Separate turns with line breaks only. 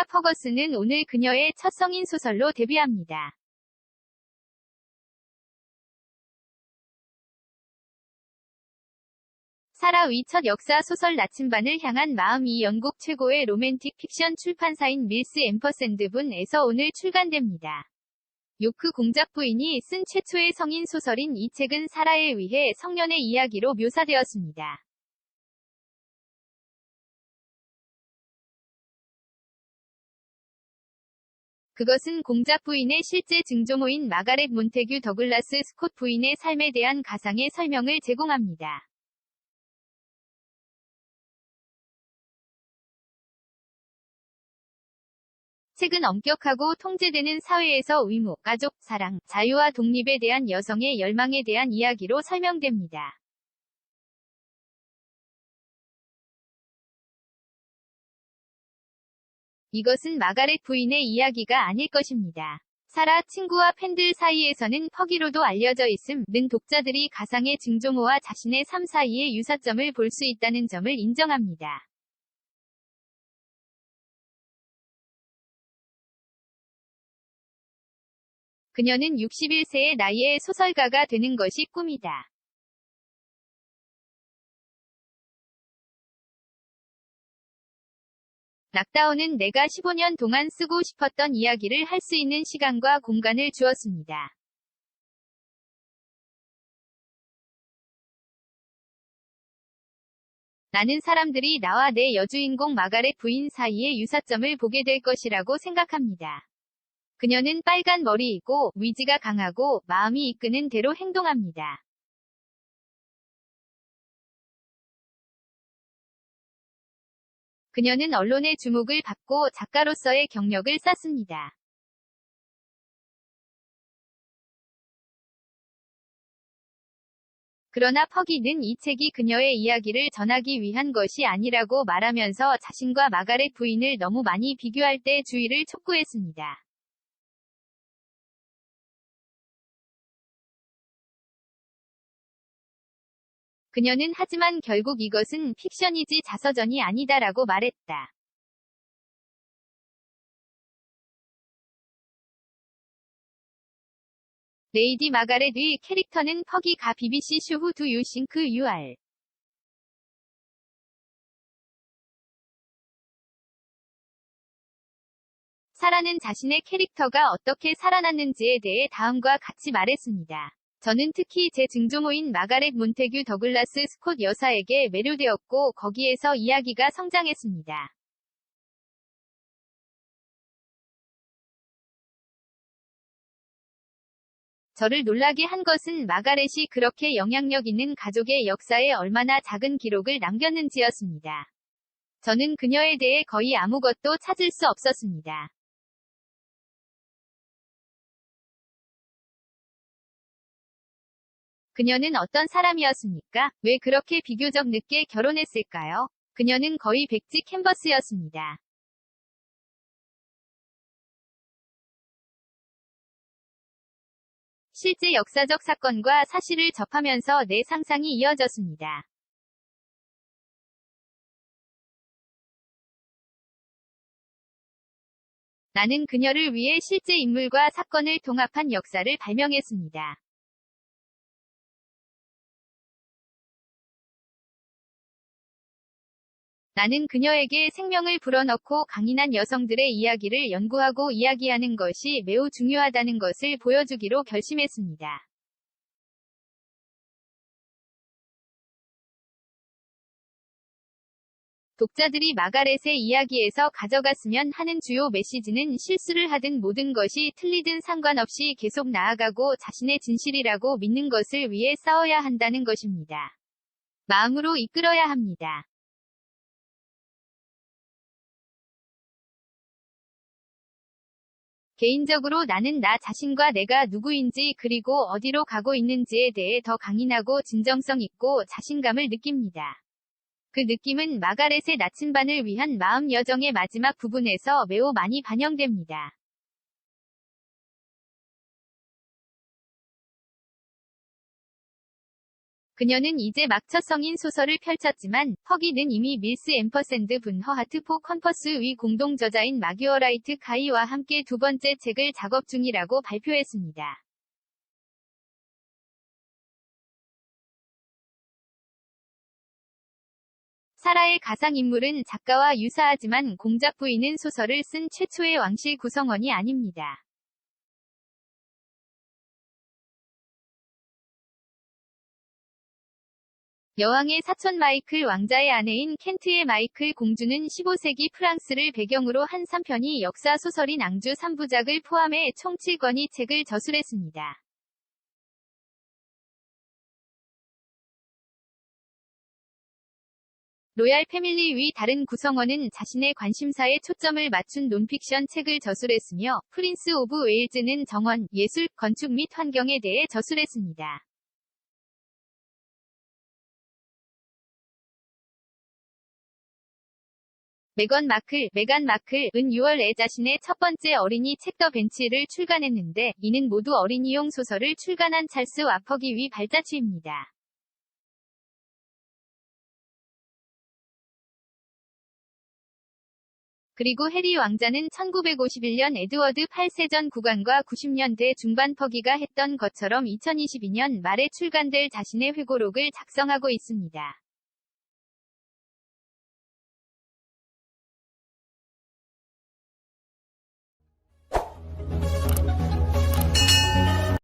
사라 퍼거슨은 오늘 그녀의 첫 성인 소설로 데뷔합니다. 사라 위 첫 역사 소설 나침반을 향한 마음. 이 영국 최고의 로맨틱 픽션 출판사인 밀스 앰퍼샌드분에서 오늘 출간됩니다. 요크 공작 부인이 쓴 최초의 성인 소설인 이 책은 사라에 의해 성년의 이야기로 묘사되었습니다. 그것은 공작 부인의 실제 증조모인 마가렛 몬테규 더글라스 스콧 부인의 삶에 대한 가상의 설명을 제공합니다. 책은 엄격하고 통제되는 사회에서 의무, 가족, 사랑, 자유와 독립에 대한 여성의 열망에 대한 이야기로 설명됩니다. 이것은 마가렛 부인의 이야기가 아닐 것입니다. 사라 친구와 팬들 사이에서는 퍼기로도 알려져 있음,는 독자들이 가상의 증조모와 자신의 삶 사이의 유사점을 볼 수 있다는 점을 인정합니다. 그녀는 61세의 나이에 소설가가 되는 것이 꿈이다. 락다운은 내가 15년 동안 쓰고 싶었던 이야기를 할 수 있는 시간과 공간을 주었습니다. 나는 사람들이 나와 내 여주인공 마가렛 부인 사이의 유사점을 보게 될 것이라고 생각합니다. 그녀는 빨간 머리이고 의지가 강하고 마음이 이끄는 대로 행동합니다. 그녀는 언론의 주목을 받고 작가로서의 경력을 쌓습니다. 그러나 퍼기는 이 책이 그녀의 이야기를 전하기 위한 것이 아니라고 말하면서 자신과 마가렛 부인을 너무 많이 비교할 때 주의를 촉구했습니다. 그녀는 하지만 결국 이것은 픽션이지 자서전이 아니다라고 말했다. 레이디 마가렛의 캐릭터는 퍼기가 BBC 쇼 두 유싱크 UR 사라는 자신의 캐릭터가 어떻게 살아났는지에 대해 다음과 같이 말했습니다. 저는 특히 제 증조모인 마가렛 몬테규 더글라스 스콧 여사에게 매료되었고 거기에서 이야기가 성장했습니다. 저를 놀라게 한 것은 마가렛이 그렇게 영향력 있는 가족의 역사에 얼마나 작은 기록을 남겼는지였습니다. 저는 그녀에 대해 거의 아무것도 찾을 수 없었습니다. 그녀는 어떤 사람이었습니까? 왜 그렇게 비교적 늦게 결혼했을까요? 그녀는 거의 백지 캔버스였습니다. 실제 역사적 사건과 사실을 접하면서 내 상상이 이어졌습니다. 나는 그녀를 위해 실제 인물과 사건을 통합한 역사를 발명했습니다. 나는 그녀에게 생명을 불어넣고 강인한 여성들의 이야기를 연구하고 이야기하는 것이 매우 중요하다는 것을 보여주기로 결심했습니다. 독자들이 마가렛의 이야기에서 가져갔으면 하는 주요 메시지는 실수를 하든 모든 것이 틀리든 상관없이 계속 나아가고 자신의 진실이라고 믿는 것을 위해 싸워야 한다는 것입니다. 마음으로 이끌어야 합니다. 개인적으로 나는 나 자신과 내가 누구인지 그리고 어디로 가고 있는지에 대해 더 강인하고 진정성 있고 자신감을 느낍니다. 그 느낌은 마가렛의 나침반을 위한 마음 여정의 마지막 부분에서 매우 많이 반영됩니다. 그녀는 이제 막 첫 성인 소설을 펼쳤지만 퍼기는 이미 밀스 앰퍼샌드 분 허하트 포 컨퍼스 위 공동 저자인 마규어라이트 가이와 함께 두 번째 책을 작업 중이라고 발표했습니다. 사라의 가상인물은 작가와 유사하지만 공작 부인은 소설을 쓴 최초의 왕실 구성원이 아닙니다. 여왕의 사촌 마이클 왕자의 아내인 켄트의 마이클 공주는 15세기 프랑스를 배경으로 한 3편이 역사 소설인 앙주 3부작을 포함해 총 7권의 책을 저술했습니다. 로얄 패밀리 위 다른 구성원은 자신의 관심사에 초점을 맞춘 논픽션 책을 저술했으며 프린스 오브 웨일즈는 정원, 예술, 건축 및 환경에 대해 저술했습니다. 메간 마클은 6월에 자신의 첫 번째 어린이 책 더 벤치를 출간했는데 이는 모두 어린이용 소설을 출간한 찰스 와퍼기 위 발자취입니다. 그리고 해리 왕자는 1951년 에드워드 8세 전 국왕과 90년대 중반 퍼기가 했던 것처럼 2022년 말에 출간될 자신의 회고록을 작성하고 있습니다.